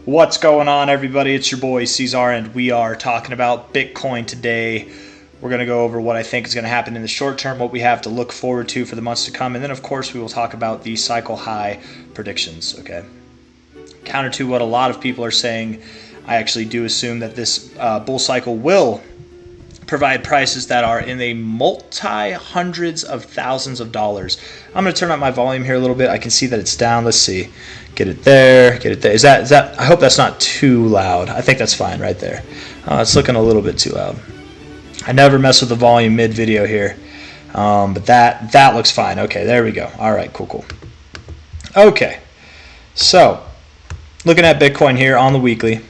What's going on, everybody? It's your boy C-Zar, and we are talking about Bitcoin today. We're going to go over what I think is going to happen in the short term, what we have to look forward to for the months to come, and then, of course, we will talk about the cycle high predictions. Okay. Counter to what a lot of people are saying, I actually do assume that this bull cycle will provide prices that are in the multi-hundreds of thousands of dollars. I'm going to turn up my volume here a little bit. I can see that it's down. Let's see. Get it there. Get it there. Is that? I hope that's not too loud. I think that's fine right there. It's looking a little bit too loud. I never mess with the volume mid-video here, but that looks fine. Okay, there we go. All right, cool. Okay, so looking at Bitcoin here on the weekly.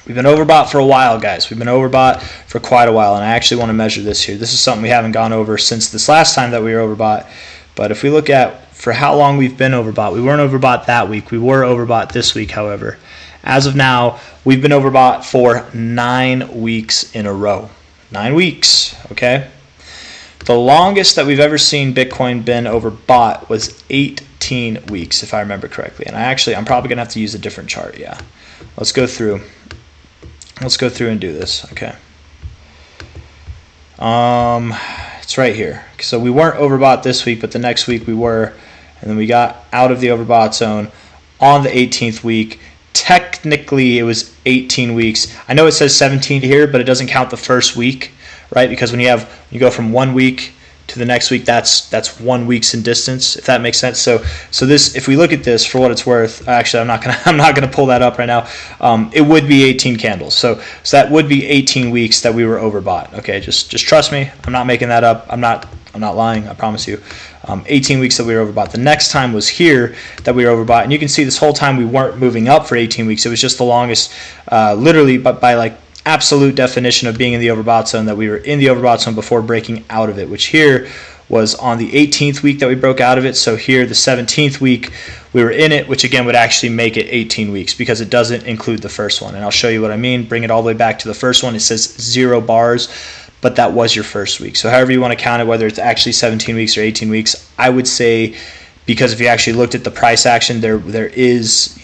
We've been overbought for a while, guys. We've been overbought for quite a while, and I actually want to measure this here. This is something we haven't gone over since this last time that we were overbought. But if we look at for how long we've been overbought, we weren't overbought that week. We were overbought this week, however. As of now, we've been overbought for 9 weeks in a row. 9 weeks, okay? The longest that we've ever seen Bitcoin been overbought was 18 weeks, if I remember correctly. And I'm probably going to have to use a different chart, yeah. Let's go through and do this, okay. It's right here. So we weren't overbought this week, but the next week we were, and then we got out of the overbought zone on the 18th week. Technically, it was 18 weeks. I know it says 17 here, but it doesn't count the first week, right? Because when you go from 1 week to the next week, that's 1 week's in distance, if that makes sense. So this, if we look at this for what it's worth, actually I'm not gonna pull that up right now. It would be 18 candles. So that would be 18 weeks that we were overbought. Okay, just trust me. I'm not making that up. I'm not lying. I promise you. 18 weeks that we were overbought. The next time was here that we were overbought, and you can see this whole time we weren't moving up for 18 weeks. It was just the longest, literally, but by like absolute definition of being in the overbought zone, that we were in the overbought zone before breaking out of it, which here was on the 18th week that we broke out of it. So here, the 17th week, we were in it, which again would actually make it 18 weeks because it doesn't include the first one. And I'll show you what I mean. Bring it all the way back to the first one. It says 0 bars, but that was your first week. So however you want to count it, whether it's actually 17 weeks or 18 weeks, I would say, because if you actually looked at the price action, there is,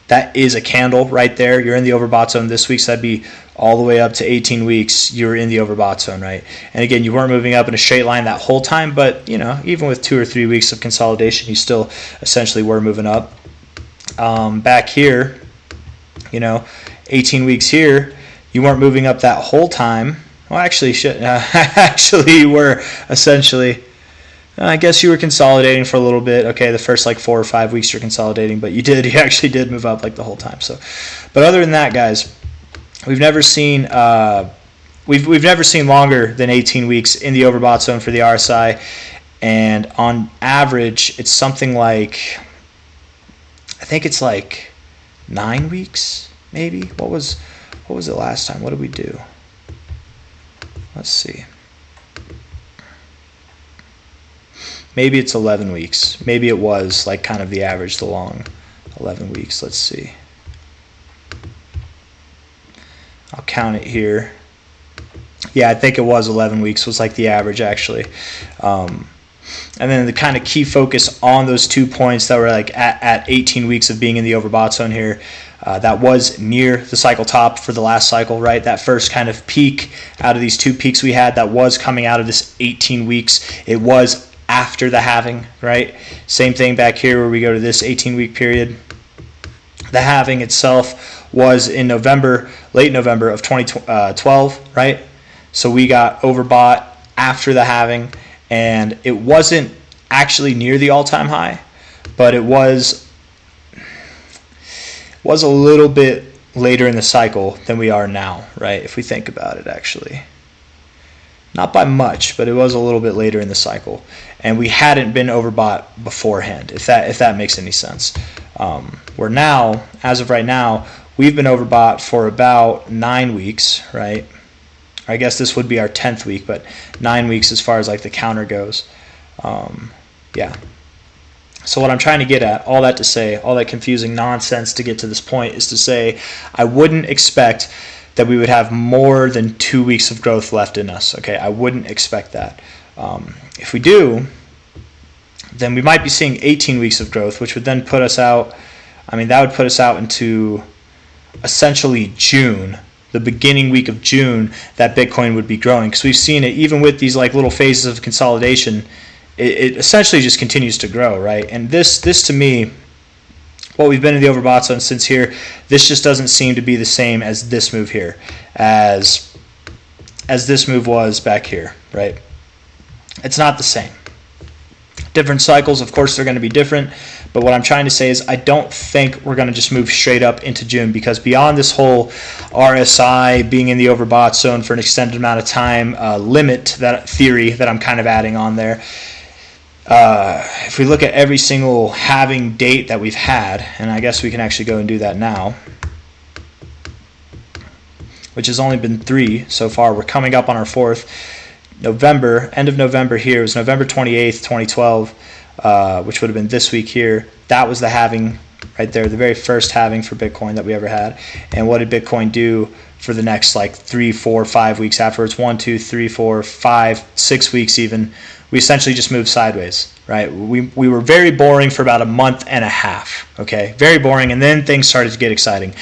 that is a candle right there. You're in the overbought zone this week, so that'd be all the way up to 18 weeks. You're in the overbought zone, right? And again, you weren't moving up in a straight line that whole time, but even with 2 or 3 weeks of consolidation, you still essentially were moving up. Back here, 18 weeks here, you weren't moving up that whole time. Well, actually, you were essentially. I guess you were consolidating for a little bit. Okay, the first like 4 or 5 weeks you're consolidating, but you actually did move up like the whole time. So, but other than that, guys, we've never seen we've never seen longer than 18 weeks in the overbought zone for the RSI, and on average, it's something like, I think it's like 9 weeks, maybe. What was it last time? What did we do? Let's see. Maybe it's 11 weeks. Maybe it was like kind of the average, the long 11 weeks. Let's see. I'll count it here. Yeah, I think it was 11 weeks was like the average, actually. And then the kind of key focus on those 2 points that were like at 18 weeks of being in the overbought zone here, that was near the cycle top for the last cycle, right? That first kind of peak out of these 2 peaks we had, that was coming out of this 18 weeks. It was after the halving, right? Same thing back here where we go to this 18-week period. The halving itself was in November, late November of 2012, right? So we got overbought after the halving, and it wasn't actually near the all-time high, but it was a little bit later in the cycle than we are now, right? If we think about it, actually. Not by much, but it was a little bit later in the cycle, and we hadn't been overbought beforehand, if that makes any sense. We're now, as of right now, we've been overbought for about 9 weeks, right? I guess this would be our 10th week, but 9 weeks as far as like the counter goes. Yeah. So what I'm trying to get at, all that to say, all that confusing nonsense to get to this point, is to say I wouldn't expect that we would have more than 2 weeks of growth left in us. Okay, I wouldn't expect that. If we do, then we might be seeing 18 weeks of growth, which would then put us out. I mean, that would put us out into essentially June, the beginning week of June, that Bitcoin would be growing. Because we've seen it, even with these like little phases of consolidation, it essentially just continues to grow, right? And this to me, what we've been in the overbought zone since here, this just doesn't seem to be the same as this move here, as this move was back here, right? It's not the same. Different cycles, of course, they're going to be different. But what I'm trying to say is I don't think we're going to just move straight up into June, because beyond this whole RSI being in the overbought zone for an extended amount of time limit, that theory that I'm kind of adding on there, if we look at every single halving date that we've had, and I guess we can actually go and do that now, which has only been 3 so far. We're coming up on our 4th. November, end of November here, was November 28th, 2012, which would have been this week here. That was the halving right there, the very first halving for Bitcoin that we ever had. And what did Bitcoin do for the next like 3, 4, 5 weeks afterwards? 1, 2, 3, 4, 5, 6 weeks even. We essentially just moved sideways, right? We were very boring for about a month and a half, okay? Very boring, and then things started to get exciting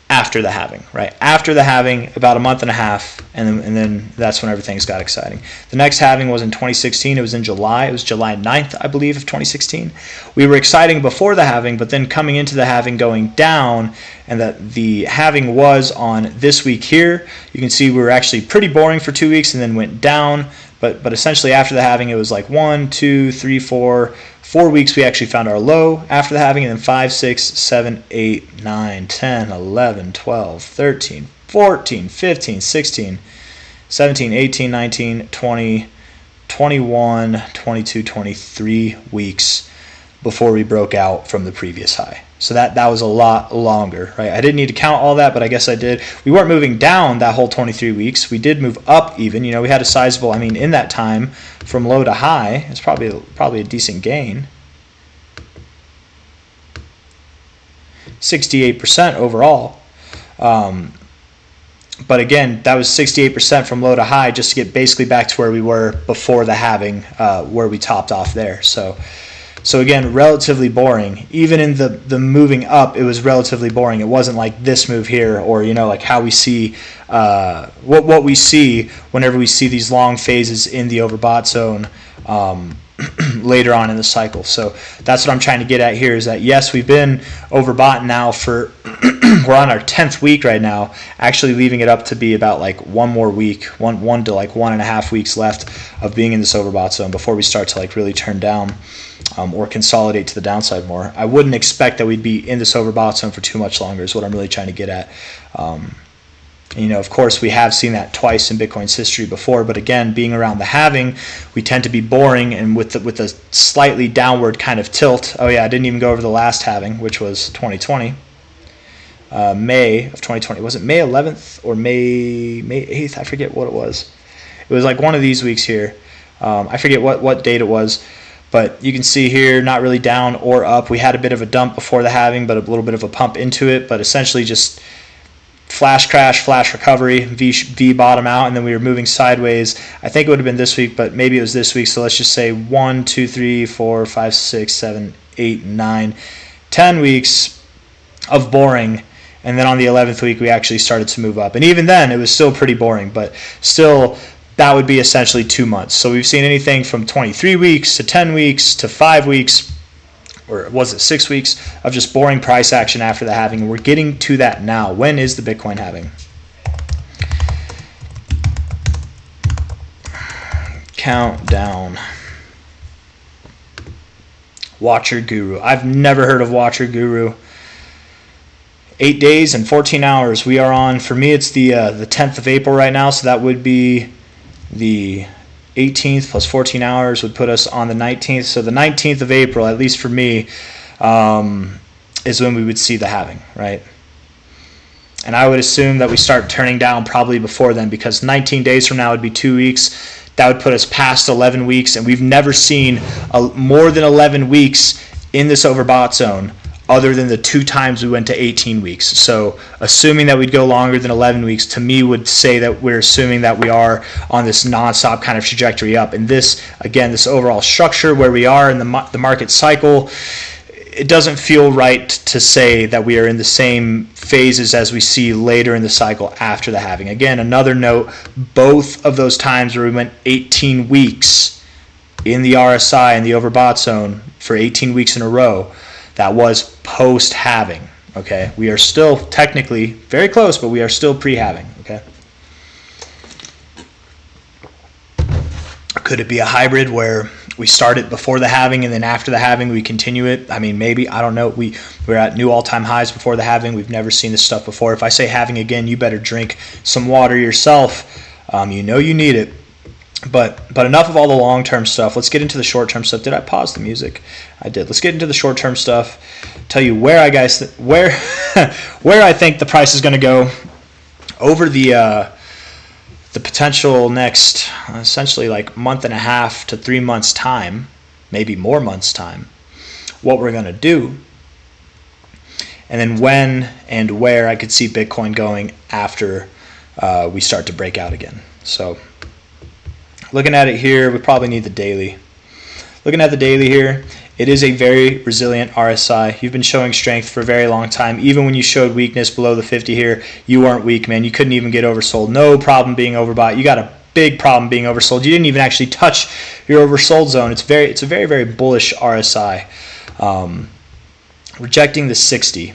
after the halving, right? After the halving, about a month and a half, and then that's when everything's got exciting. The next halving was in 2016. It was in July. It was July 9th, I believe, of 2016. We were exciting before the halving, but then coming into the halving going down, and that the halving was on this week here. You can see we were actually pretty boring for 2 weeks and then went down, but essentially after the halving, it was like 1, 2, 3, 4 weeks we actually found our low after the halving, and then 5, 6, 7, 8, 9, 10, 11, 12, 13, 14, 15, 16, 17, 18, 19, 20, 21, 22, 23 weeks before we broke out from the previous high. So that was a lot longer, right? I didn't need to count all that, but I guess I did. We weren't moving down that whole 23 weeks. We did move up even. You know, we had a sizable, I mean, in that time from low to high, it's probably a decent gain. 68% overall. But again, that was 68% from low to high just to get basically back to where we were before the halving, where we topped off there. So again, relatively boring. Even in the moving up, it was relatively boring. It wasn't like this move here, or you know, like how we see what we see whenever we see these long phases in the overbought zone later on in the cycle. So that's what I'm trying to get at here, is that yes, we've been overbought now for we're on our 10th week right now, actually leaving it up to be about like one more week, one to like 1.5 weeks left of being in this overbought zone before we start to like really turn down or consolidate to the downside more. I wouldn't expect that we'd be in this overbought zone for too much longer, is what I'm really trying to get at. You know, of course, we have seen that twice in Bitcoin's history before, but again, being around the halving, we tend to be boring, and with a slightly downward kind of tilt. Oh yeah, I didn't even go over the last halving, which was 2020. May of 2020. Was it May 11th or May 8th? I forget what it was. It was like one of these weeks here. I forget what date it was, but you can see here, not really down or up. We had a bit of a dump before the halving, but a little bit of a pump into it, but essentially just flash crash, flash recovery, V bottom out, and then we were moving sideways. I think it would have been this week, but maybe it was this week, so let's just say 1, 2, 3, 4, 5, 6, 7, 8, 9, 10 weeks of boring. And then on the 11th week, we actually started to move up. And even then, it was still pretty boring, but still, that would be essentially 2 months. So we've seen anything from 23 weeks to 10 weeks to 5 weeks, or was it 6 weeks, of just boring price action after the halving. And we're getting to that now. When is the Bitcoin halving? Countdown. Watcher Guru. I've never heard of Watcher Guru. 8 days and 14 hours. We are on, for me, it's the 10th of April right now, so that would be the 18th plus 14 hours would put us on the 19th. So the 19th of April, at least for me, is when we would see the halving, right? And I would assume that we start turning down probably before then, because 19 days from now would be 2 weeks. That would put us past 11 weeks, and we've never seen more than 11 weeks in this overbought zone, other than the 2 times we went to 18 weeks. So assuming that we'd go longer than 11 weeks, to me, would say that we're assuming that we are on this nonstop kind of trajectory up. And this, again, this overall structure where we are in the market cycle, it doesn't feel right to say that we are in the same phases as we see later in the cycle after the halving. Again, another note, both of those times where we went 18 weeks in the RSI and the overbought zone for 18 weeks in a row, that was post-halving. Okay, we are still technically very close, but we are still pre-halving. Okay. Could it be a hybrid where we start it before the halving and then after the halving we continue it? I mean, maybe. I don't know. We're at new all-time highs before the halving. We've never seen this stuff before. If I say halving again, you better drink some water yourself. You know you need it. But enough of all the long-term stuff. Let's get into the short-term stuff. Did I pause the music? I did. Let's get into the short-term stuff. Tell you where I think the price is going to go over the potential next essentially like month and a half to 3 months time, maybe more months time, what we're going to do, and then when and where I could see Bitcoin going after we start to break out again. So looking at it here, we probably need the daily. Looking at the daily here, it is a very resilient RSI. You've been showing strength for a very long time. Even when you showed weakness below the 50 here, you weren't weak, man. You couldn't even get oversold. No problem being overbought. You got a big problem being oversold. You didn't even actually touch your oversold zone. It's a very, very bullish RSI. Rejecting the 60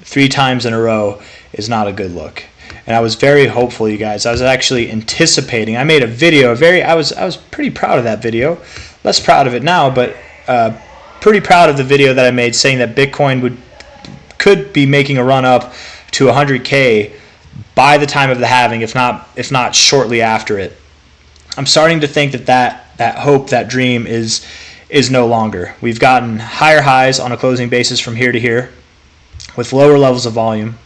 3 times in a row is not a good look. And I was very hopeful, you guys. I was actually anticipating. I made a video. I was pretty proud of that video. Less proud of it now, but pretty proud of the video that I made saying that Bitcoin could be making a run up to 100K by the time of the halving, if not shortly after it. I'm starting to think that hope, that dream is no longer. We've gotten higher highs on a closing basis from here to here with lower levels of volume.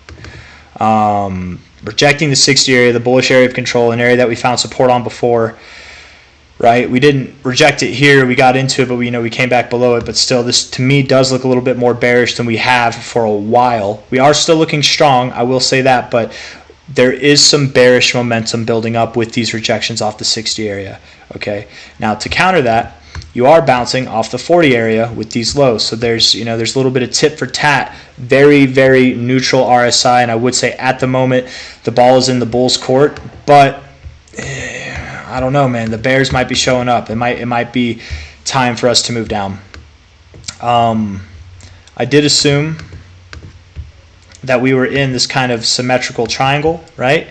Rejecting the 60 area, the bullish area of control, an area that we found support on before. Right, we didn't reject it here. We got into it, but we came back below it. But still, this to me does look a little bit more bearish than we have for a while. We are still looking strong, I will say that, but there is some bearish momentum building up with these rejections off the 60 area. Okay, now to counter that, you are bouncing off the 40 area with these lows. So there's a little bit of tit for tat, very, very neutral RSI, and I would say at the moment the ball is in the bull's court, but I don't know, man. The bears might be showing up. It might be time for us to move down. I did assume that we were in this kind of symmetrical triangle, right?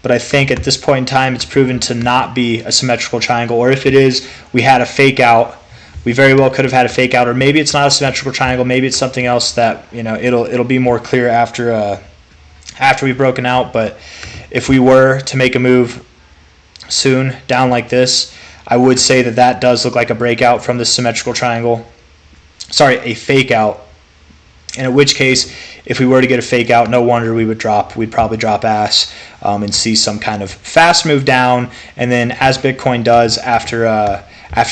But I think at this point in time, it's proven to not be a symmetrical triangle. Or if it is, we had a fake out. We very well could have had a fake out. Or maybe it's not a symmetrical triangle. Maybe it's something else that it'll be more clear after we've broken out. But if we were to make a move soon down like this, I would say that does look like a breakout from the symmetrical triangle. Sorry, a fake out. And in which case, if we were to get a fake out, no wonder we would drop. We'd probably drop ass and see some kind of fast move down. And then as Bitcoin does after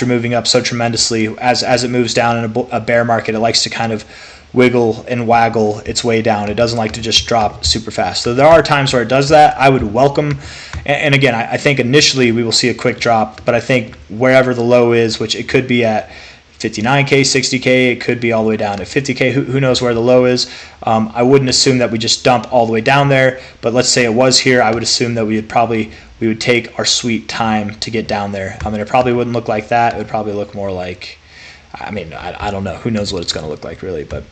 moving up so tremendously, as it moves down in a bear market, it likes to kind of wiggle and waggle its way down. It doesn't like to just drop super fast. So there are times where it does that. I would welcome, and again, I think initially we will see a quick drop, but I think wherever the low is, which it could be at 59K, 60K, it could be all the way down at 50K. Who knows where the low is? I wouldn't assume that we just dump all the way down there, but let's say it was here. I would assume that we would take our sweet time to get down there. I mean, it probably wouldn't look like that. It would probably look more like, I don't know. Who knows what it's going to look like, really. But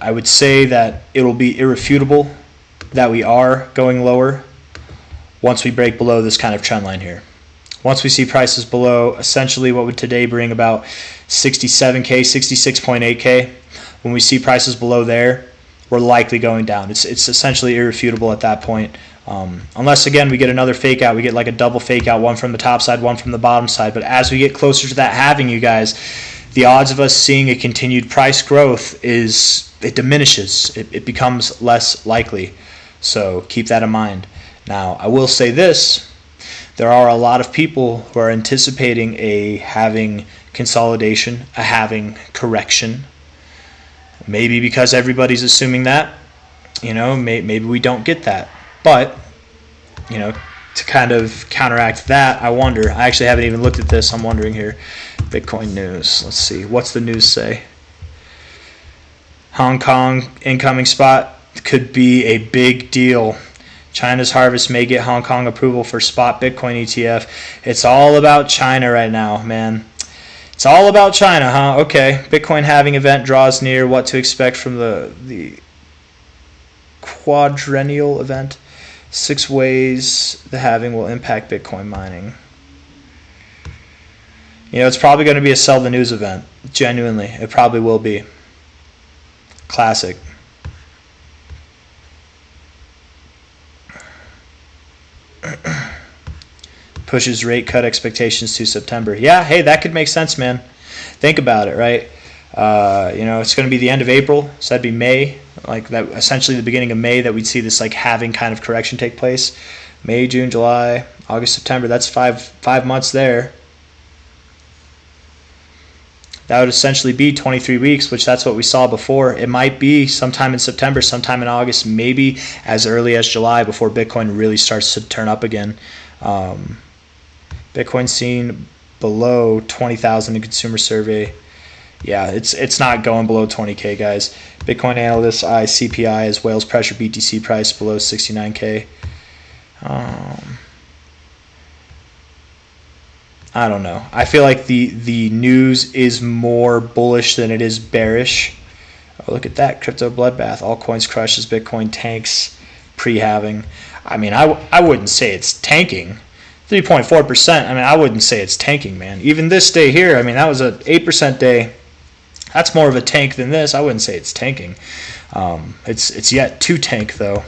I would say that it'll be irrefutable that we are going lower once we break below this kind of trend line here. Once we see prices below, essentially what would today bring about 67K, 66.8K, when we see prices below there, we're likely going down. It's essentially irrefutable at that point. Unless, again, we get another fake out. We get like a double fake out, one from the top side, one from the bottom side. But as we get closer to that halving, you guys, the odds of us seeing a continued price growth it diminishes. It becomes less likely. So keep that in mind. Now, I will say this. There are a lot of people who are anticipating a halving consolidation, a halving correction. Maybe because everybody's assuming that, maybe we don't get that. But, to kind of counteract that, I wonder. I actually haven't even looked at this. I'm wondering here. Bitcoin news. Let's see. What's the news say? Hong Kong incoming spot could be a big deal. China's harvest may get Hong Kong approval for spot Bitcoin ETF. It's all about China right now, man. It's all about China, huh? Okay. Bitcoin halving event draws near. What to expect from the quadrennial event? 6 ways the halving will impact Bitcoin mining. You know, it's probably going to be a sell the news event. Genuinely, it probably will be. Classic. Pushes rate cut expectations to September. Yeah, hey, that could make sense, man. Think about it, right? You know, it's going to be the end of April, so that'd be May, like that, essentially the beginning of May, that we'd see this like halving kind of correction take place. May, June, July, August, September. That's five months there. That would essentially be 23 weeks, which that's what we saw before. It might be sometime in September, sometime in August, maybe as early as July before Bitcoin really starts to turn up again. Bitcoin seen below 20,000 in consumer survey. Yeah, it's not going below 20K, guys. Bitcoin analysts eye CPI as whales pressure BTC price below 69K. I don't know. I feel like the news is more bullish than it is bearish. Oh, look at that. Crypto bloodbath. All coins crushes. Bitcoin tanks pre-halving. I mean, I wouldn't say it's tanking. 3.4%. I mean, I wouldn't say it's tanking, man. Even this day here, I mean, that was an 8% day. That's more of a tank than this. I wouldn't say it's tanking. It's yet to tank, though.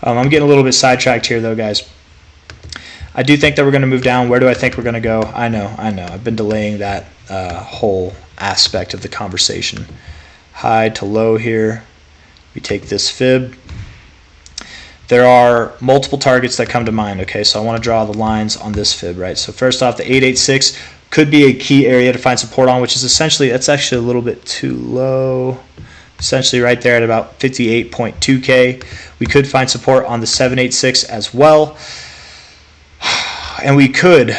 I'm getting a little bit sidetracked here, though, guys. I do think that we're going to move down. Where do I think we're going to go? I know. I've been delaying that whole aspect of the conversation. High to low here. We take this fib. There are multiple targets that come to mind, okay? So I want to draw the lines on this fib, right? So first off, the 886 could be a key area to find support on, which is essentially, that's actually a little bit too low. Essentially right there at about 58.2K. We could find support on the 786 as well. And we could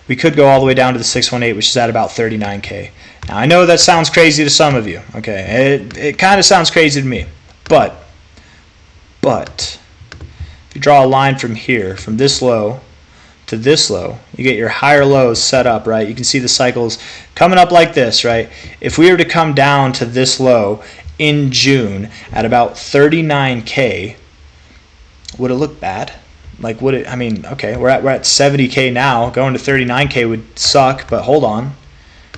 go all the way down to the 618, which is at about 39K. Now, I know that sounds crazy to some of you, okay? It kind of sounds crazy to me. But, if you draw a line from here, from this low to this low, you get your higher lows set up, right? You can see the cycles coming up like this, right? If we were to come down to this low in June at about 39K, would it look bad? Like, would it? I mean, okay, we're at 70K now. Going to 39K would suck, but hold on.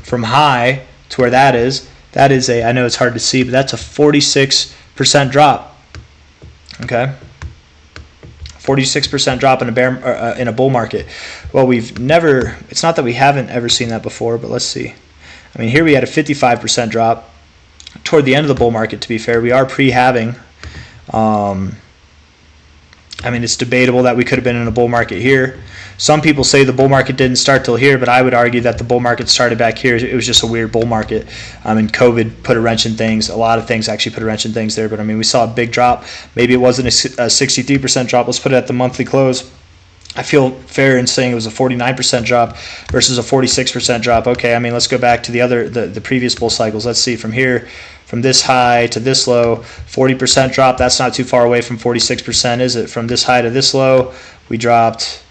From high to where that is a, I know it's hard to see, but that's a 46% drop. Okay, 46% drop in a bull market. Well, it's not that we haven't ever seen that before, but let's see. I mean, here we had a 55% drop toward the end of the bull market. To be fair, we are pre-halving. I mean, it's debatable that we could have been in a bull market here. Some people say the bull market didn't start till here, but I would argue that the bull market started back here. It was just a weird bull market. And COVID put a wrench in things. A lot of things actually put a wrench in things there. But, I mean, we saw a big drop. Maybe it wasn't a 63% drop. Let's put it at the monthly close. I feel fair in saying it was a 49% drop versus a 46% drop. Okay, I mean, let's go back to the previous bull cycles. Let's see from here. From this high to this low, 40% drop. That's not too far away from 46%, is it? From this high to this low, we dropped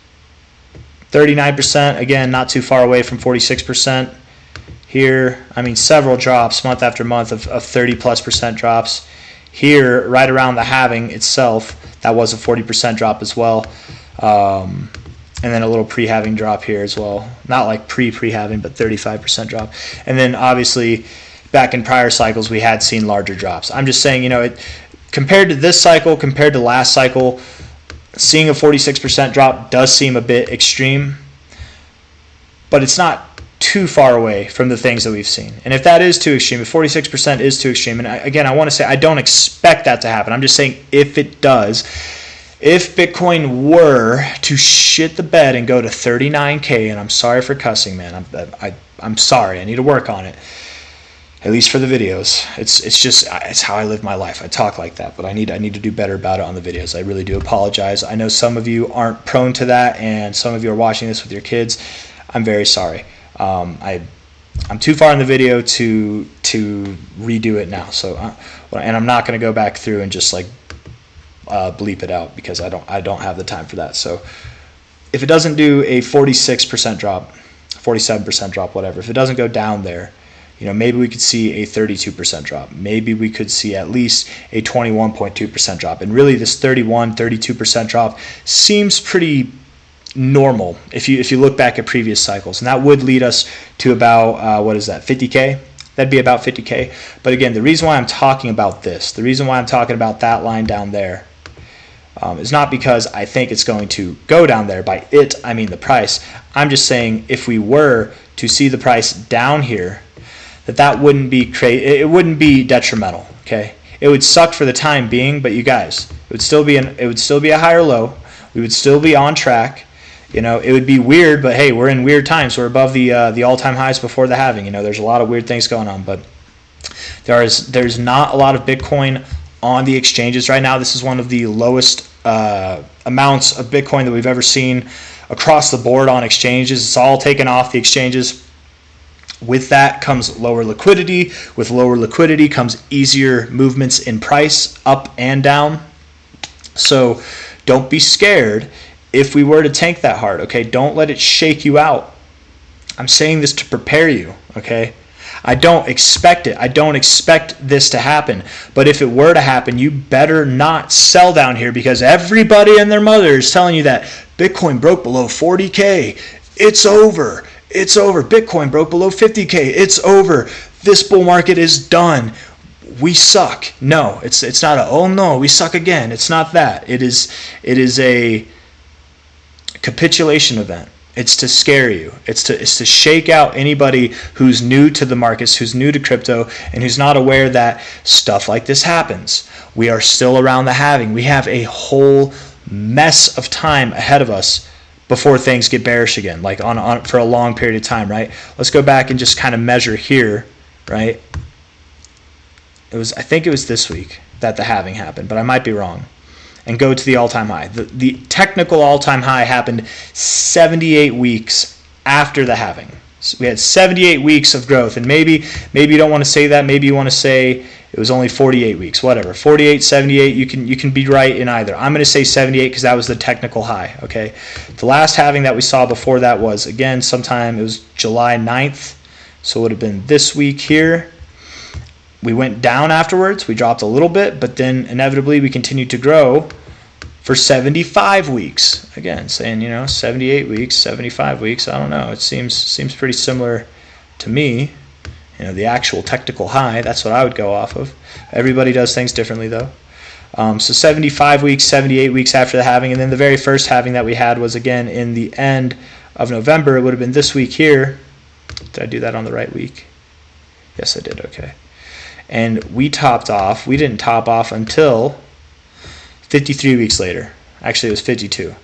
39%. Again, not too far away from 46%. Here, I mean, several drops month after month of 30+% drops. Here, right around the halving itself, that was a 40% drop as well. And then a little pre-halving drop here as well. Not like pre-halving, but 35% drop. And then, obviously, back in prior cycles, we had seen larger drops. I'm just saying, you know, compared to this cycle, compared to last cycle, seeing a 46% drop does seem a bit extreme, but it's not too far away from the things that we've seen. And if that is too extreme, if 46% is too extreme, and again, I want to say I don't expect that to happen. I'm just saying if it does, if Bitcoin were to shit the bed and go to 39K, and I'm sorry for cussing, man, I'm sorry, I need to work on it. At least for the videos. It's how I live my life. I talk like that, but I need to do better about it on the videos. I really do apologize. I know some of you aren't prone to that, and some of you are watching this with your kids. I'm very sorry. I'm too far in the video to redo it now. So, and I'm not going to go back through and just like bleep it out because I don't have the time for that. So, if it doesn't do a 46% drop, 47% drop, whatever, if it doesn't go down there, maybe we could see a 32% drop. Maybe we could see at least a 21.2% drop. And really, this 32% drop seems pretty normal if you look back at previous cycles, and that would lead us to about what is that, 50K? That'd be about 50K. But again, the reason why I'm talking about this, the reason why I'm talking about that line down there, is not because I think it's going to go down there. By it, I mean the price. I'm just saying if we were to see the price down here, that wouldn't be it wouldn't be detrimental. Okay, it would suck for the time being, but you guys, it would still be a higher low. We would still be on track. It would be weird, but hey, we're in weird times. We're above the all-time highs before the halving. There's a lot of weird things going on, but there's not a lot of Bitcoin on the exchanges right now. This is one of the lowest amounts of Bitcoin that we've ever seen across the board on exchanges. It's all taken off the exchanges. With that comes lower liquidity. With lower liquidity comes easier movements in price, up and down. So don't be scared if we were to tank that hard, okay? Don't let it shake you out. I'm saying this to prepare you, okay? I don't expect it. I don't expect this to happen. But if it were to happen, you better not sell down here because everybody and their mother is telling you that Bitcoin broke below 40K. It's over. It's over. Bitcoin broke below 50K. It's over. This bull market is done. We suck. No, it's not oh no, we suck again. It's not that. It is a capitulation event. It's to scare you. It's to shake out anybody who's new to the markets, who's new to crypto, and who's not aware that stuff like this happens. We are still around the halving. We have a whole mess of time ahead of us before things get bearish again, like on for a long period of time, right? Let's go back and just kind of measure here, right? I think it was this week that the halving happened, but I might be wrong. And go to the all-time high. The technical all-time high happened 78 weeks after the halving. So we had 78 weeks of growth, and maybe you don't want to say that. Maybe you want to say it was only 48 weeks. Whatever, 48, 78. You can be right in either. I'm going to say 78 because that was the technical high. Okay. The last halving that we saw before that was again sometime it was July 9th, so it would have been this week here. We went down afterwards. We dropped a little bit, but then inevitably we continued to grow for 75 weeks. Again, saying, 78 weeks, 75 weeks. I don't know. It seems pretty similar to me. The actual technical high, that's what I would go off of. Everybody does things differently, though. So 75 weeks, 78 weeks after the halving, and then the very first halving that we had was, again, in the end of November. It would have been this week here. Did I do that on the right week? Yes, I did. Okay. And we topped off. We didn't top off until 53 weeks later. Actually, it was 52.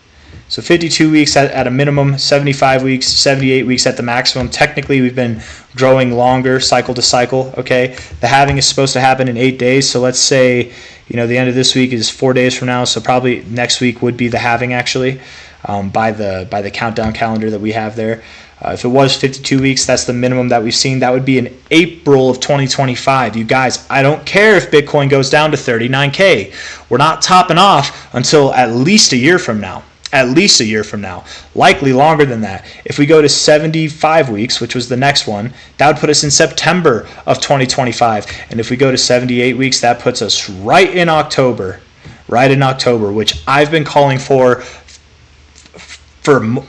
So 52 weeks at a minimum, 75 weeks, 78 weeks at the maximum. Technically, we've been growing longer cycle to cycle, okay? The halving is supposed to happen in 8 days. So let's say, the end of this week is 4 days from now. So probably next week would be the halving, actually, by the countdown calendar that we have there. If it was 52 weeks, that's the minimum that we've seen. That would be in April of 2025. You guys, I don't care if Bitcoin goes down to 39K. We're not topping off until at least a year from now. At least a year from now. Likely longer than that. If we go to 75 weeks, which was the next one, that would put us in September of 2025. And if we go to 78 weeks, that puts us right in October. Right in October, which I've been calling for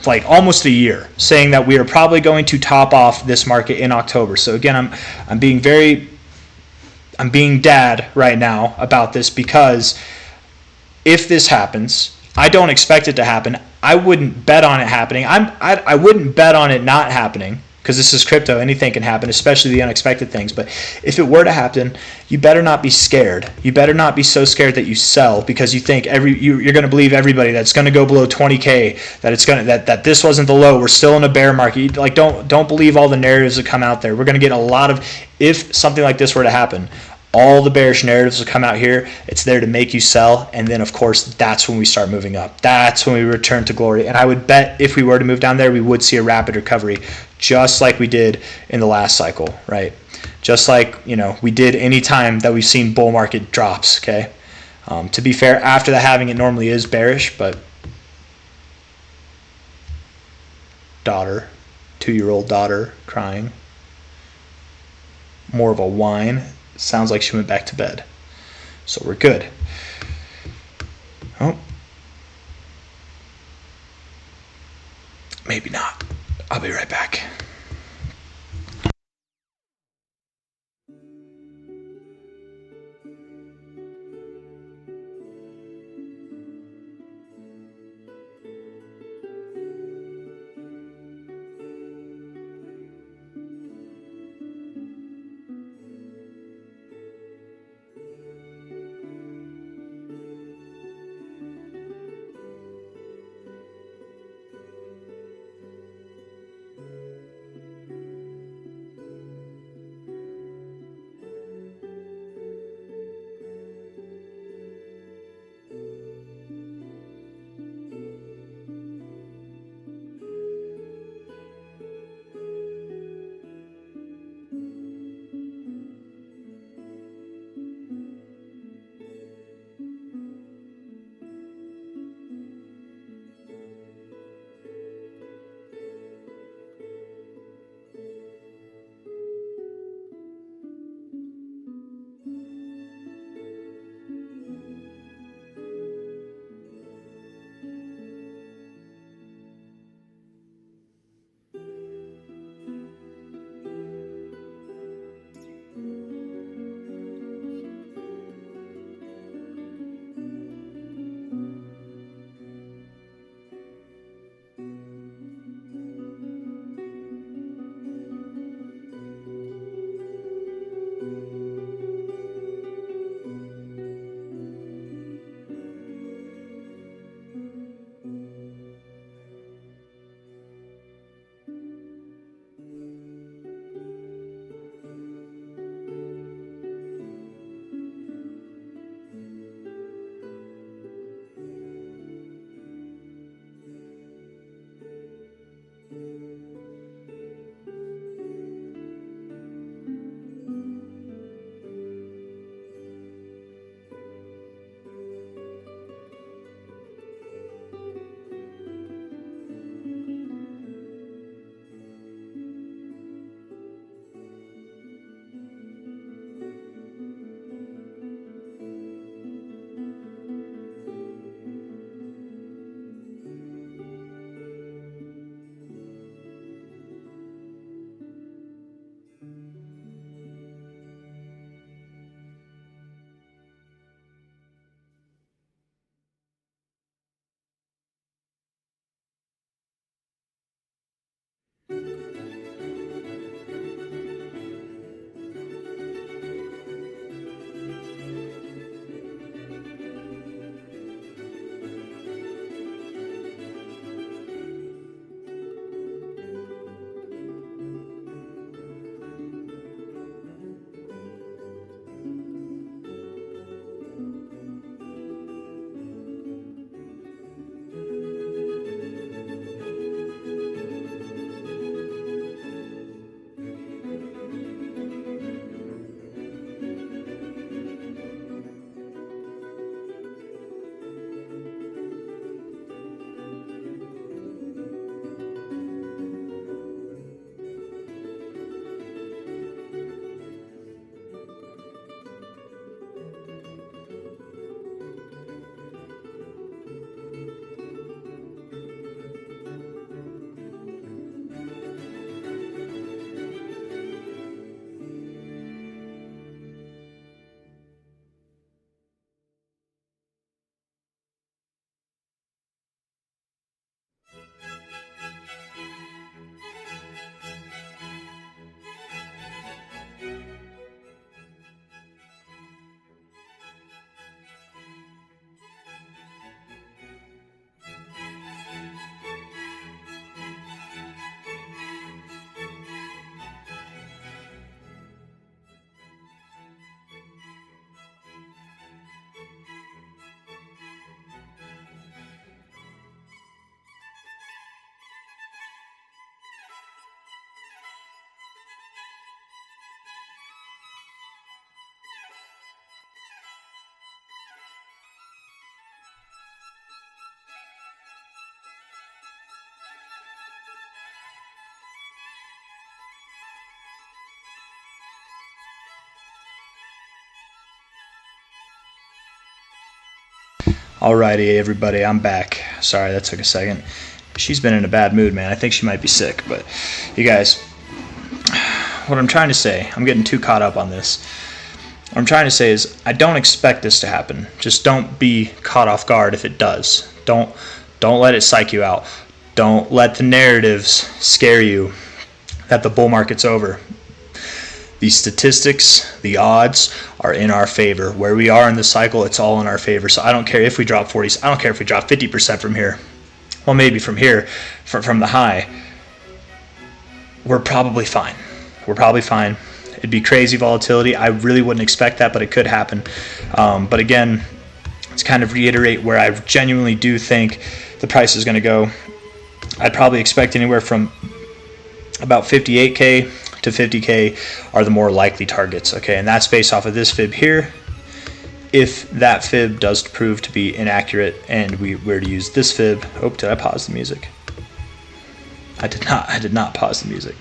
like almost a year, saying that we are probably going to top off this market in October. So again, I'm being dad right now about this because if this happens, I don't expect it to happen. I wouldn't bet on it happening. I wouldn't bet on it not happening because this is crypto. Anything can happen, especially the unexpected things. But if it were to happen, you better not be scared. You better not be so scared that you sell because you think you're going to believe everybody that's going to go below 20K, that this wasn't the low. We're still in a bear market. Like don't believe all the narratives that come out there. We're going to get a lot of, if something like this were to happen, all the bearish narratives will come out here. It's there to make you sell, and then of course that's when we start moving up. That's when we return to glory. And I would bet if we were to move down there, we would see a rapid recovery just like we did in the last cycle, right? Just like, we did any time that we've seen bull market drops, okay? To be fair, after the halving, it normally is bearish, but 2-year-old daughter crying. More of a whine. Sounds like she went back to bed. So we're good. Oh. Maybe not. I'll be right back. Alrighty, everybody, I'm back. Sorry, that took a second. She's been in a bad mood, man. I think she might be sick, but you guys, what I'm trying to say, I'm getting too caught up on this. What I'm trying to say is I don't expect this to happen. Just don't be caught off guard if it does. Don't let it psych you out. Don't let the narratives scare you that the bull market's over. These statistics, the odds are in our favor. Where we are in the cycle, it's all in our favor. So I don't care if we drop 40s. I don't care if we drop 50% from here. Well, maybe from here, from the high. We're probably fine. We're probably fine. It'd be crazy volatility. I really wouldn't expect that, but it could happen. But again, to kind of reiterate where I genuinely do think the price is going to go, I'd probably expect anywhere from about 58K to 50K are the more likely targets, okay? And that's based off of this fib here. If that fib does prove to be inaccurate and we were to use this fib, oh, did I pause the music? I did not pause the music.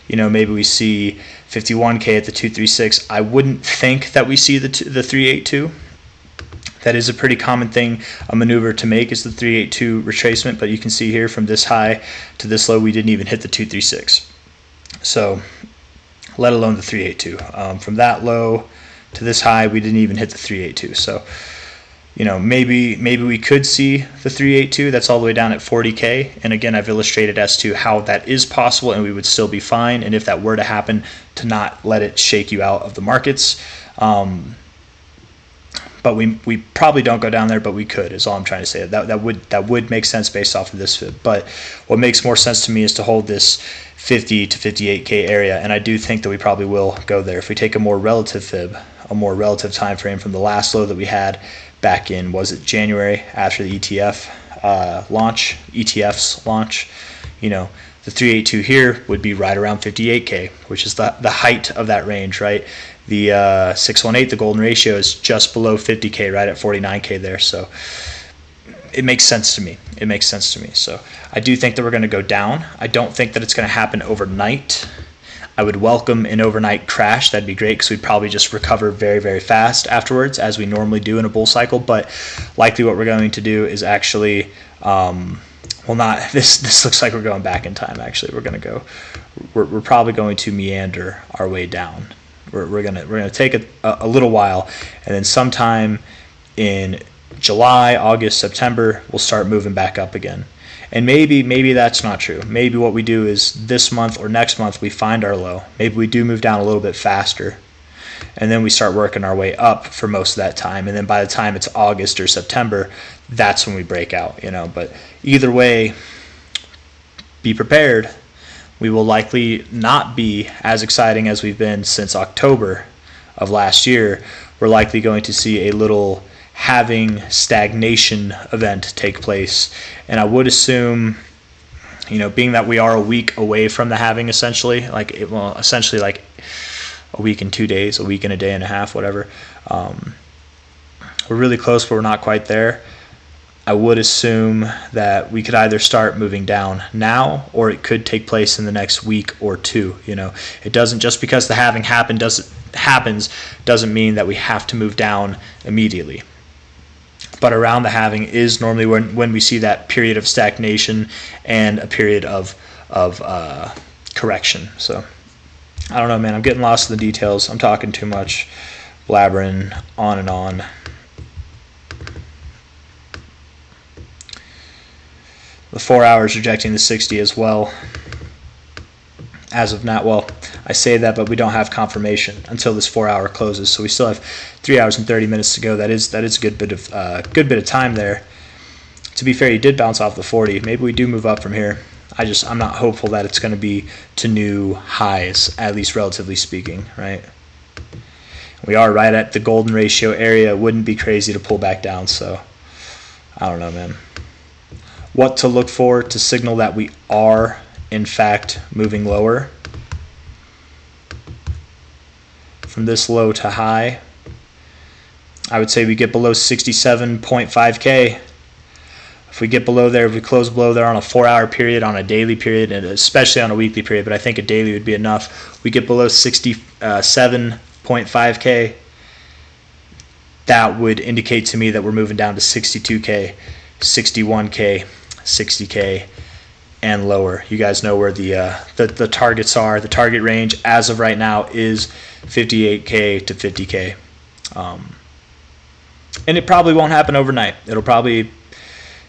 Maybe we see 51K at the 236. I wouldn't think that we see the 382. That is a pretty common thing, a maneuver to make is the 382 retracement, but you can see here from this high to this low, we didn't even hit the 236. So, let alone the 382. From that low to this high, we didn't even hit the 382. So, maybe we could see the 382. That's all the way down at 40K. And again, I've illustrated as to how that is possible, and we would still be fine. And if that were to happen, to not let it shake you out of the markets. But we probably don't go down there, but we could, is all I'm trying to say. That would make sense based off of this fib. But what makes more sense to me is to hold this 50 to 58K area, and I do think that we probably will go there. If we take a more relative fib, a more relative time frame from the last low that we had back in, was it January, after the ETFs launch, the 382 here would be right around 58K, which is the height of that range, right? The 618, the golden ratio, is just below 50K, right at 49K there. So it makes sense to me. So I do think that we're going to go down. I don't think that it's going to happen overnight. I would welcome an overnight crash. That'd be great because we'd probably just recover very, very fast afterwards, as we normally do in a bull cycle. But likely what we're going to do is actually, this looks like we're going back in time, actually. We're probably going to meander our way down. We're gonna take a little while, and then sometime in July, August, September, we'll start moving back up again. And maybe that's not true. Maybe what we do is this month or next month we find our low. Maybe we do move down a little bit faster, and then we start working our way up for most of that time. And then by the time it's August or September, that's when we break out. But either way, be prepared. We will likely not be as exciting as we've been since October of last year. We're likely going to see a little halving stagnation event take place. And I would assume, being that we are a week away from the halving, essentially like a week and 2 days, a week and a day and a half, whatever. We're really close, but we're not quite there. I would assume that we could either start moving down now, or it could take place in the next week or two. It doesn't, just because the halving happens doesn't mean that we have to move down immediately. But around the halving is normally when we see that period of stagnation and a period of correction. So I don't know, man. I'm getting lost in the details. I'm talking too much, blabbering on and on. The 4 hours rejecting the 60 as well. As of now, well, I say that, but we don't have confirmation until this 4 hour closes. So we still have 3 hours and 30 minutes to go. That is a good bit of time there. To be fair, he did bounce off the 40. Maybe we do move up from here. I'm not hopeful that it's going to be to new highs, at least relatively speaking, right? We are right at the golden ratio area. It wouldn't be crazy to pull back down. So I don't know, man. What to look for to signal that we are, in fact, moving lower. From this low to high, I would say we get below 67.5K. If we get below there, if we close below there on a 4 hour period, on a daily period, and especially on a weekly period, but I think a daily would be enough. We get below 67.5K. that would indicate to me that we're moving down to 62K, 61K, 60K, and lower. You guys know where the targets are. The target range as of right now is 58K to 50K. And it probably won't happen overnight. It'll probably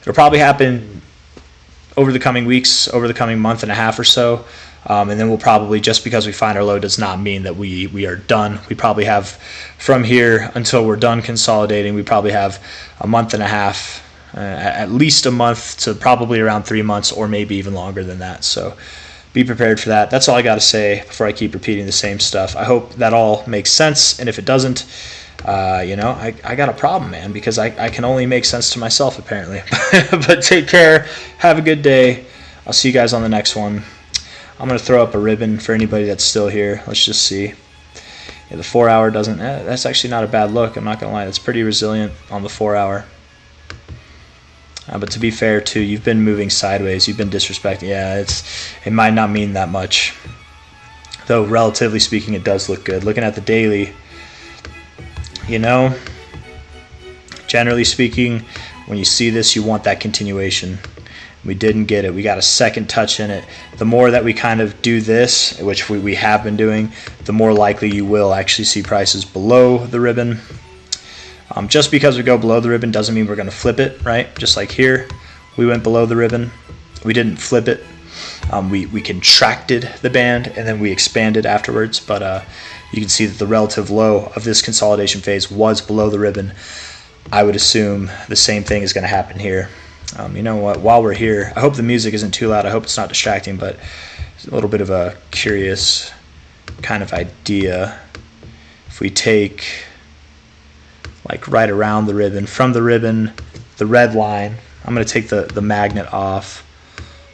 happen over the coming weeks, over the coming month and a half or so. And then we'll probably, just because we find our low does not mean that we are done. We probably have, from here until we're done consolidating, we probably have a month and a half, at least a month to probably around 3 months, or maybe even longer than that. So be prepared for that. That's all I got to say before I keep repeating the same stuff. I hope that all makes sense. And if it doesn't, I got a problem, man, because I can only make sense to myself, apparently. But take care. Have a good day. I'll see you guys on the next one. I'm going to throw up a ribbon for anybody that's still here. Let's just see. Yeah, the 4 hour doesn't, that's actually not a bad look. I'm not going to lie. That's pretty resilient on the 4 hour. But to be fair, too, you've been moving sideways. You've been disrespecting. Yeah, it might not mean that much. Though, relatively speaking, it does look good. Looking at the daily, generally speaking, when you see this, you want that continuation. We didn't get it. We got a second touch in it. The more that we kind of do this, which we have been doing, the more likely you will actually see prices below the ribbon. Just because we go below the ribbon doesn't mean we're going to flip it, right? Just like here, we went below the ribbon. We didn't flip it. We contracted the band and then we expanded afterwards. But you can see that the relative low of this consolidation phase was below the ribbon. I would assume the same thing is going to happen here. You know what? While we're here, I hope the music isn't too loud. I hope it's not distracting, but it's a little bit of a curious kind of idea. If we take like right around the ribbon, from the ribbon, the red line, I'm going to take the magnet off.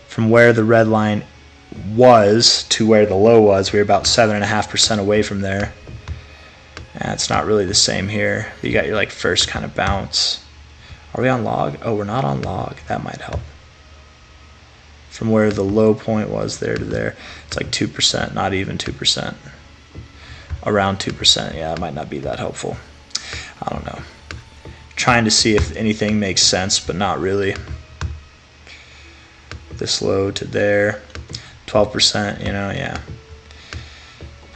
From where the red line was to where the low was, we were about 7.5% away from there. It's not really the same here. You got your like first kind of bounce. Are we on log? Oh, we're not on log. That might help. From where the low point was there to there, it's like 2%, not even 2%. Around 2%. Yeah, it might not be that helpful. I don't know. Trying to see if anything makes sense, but not really. This low to there, 12%, yeah.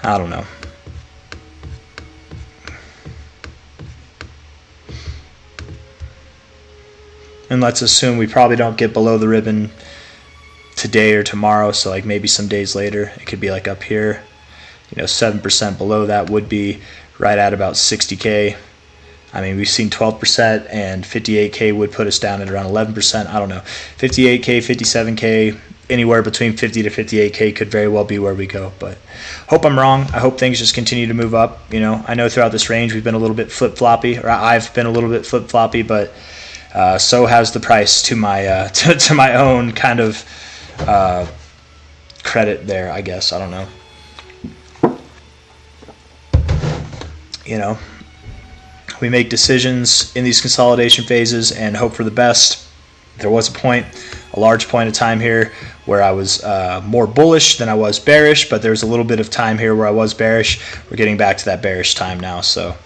I don't know. And let's assume we probably don't get below the ribbon today or tomorrow, so like maybe some days later. It could be like up here. 7% below that would be right at about 60K. I mean, we've seen 12%, and 58K would put us down at around 11%. I don't know. 58K, 57K, anywhere between 50 to 58K could very well be where we go. But hope I'm wrong. I hope things just continue to move up. I know throughout this range we've been a little bit flip-floppy, or I've been a little bit flip-floppy, but so has the price to my to my own kind of credit there, I guess. I don't know. We make decisions in these consolidation phases and hope for the best. There was a large point of time here where I was more bullish than I was bearish, but there's a little bit of time here where I was bearish. We're getting back to that bearish time now, so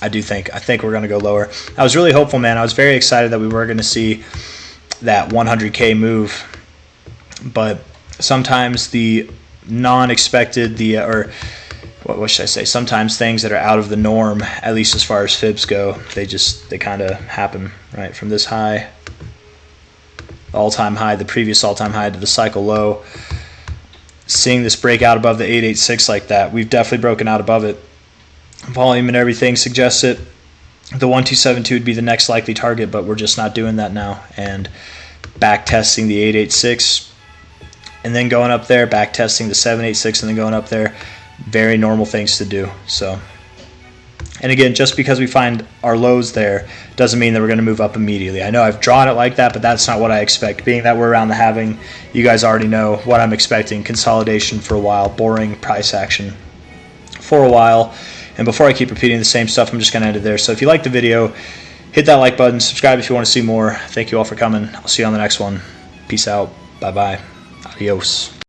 I think we're going to go lower. I was really hopeful, man. I was very excited that we were going to see that 100K move, but sometimes the non-expected, what should I say? Sometimes things that are out of the norm, at least as far as fibs go, they kind of happen, right? From this high, all-time high, the previous all-time high to the cycle low. Seeing this break out above the 886 like that, we've definitely broken out above it. Volume and everything suggests it. The 1272 would be the next likely target, but we're just not doing that now. And back testing the 886 and then going up there, back testing the 786 and then going up there. Very normal things to do. So, and again, just because we find our lows there doesn't mean that we're going to move up immediately. I know I've drawn it like that, but that's not what I expect. Being that we're around the halving, you guys already know what I'm expecting. Consolidation for a while, boring price action for a while. And before I keep repeating the same stuff, I'm just going to end it there. So if you like the video, hit that like button, subscribe if you want to see more. Thank you all for coming. I'll see you on the next one. Peace out. Bye-bye. Adios.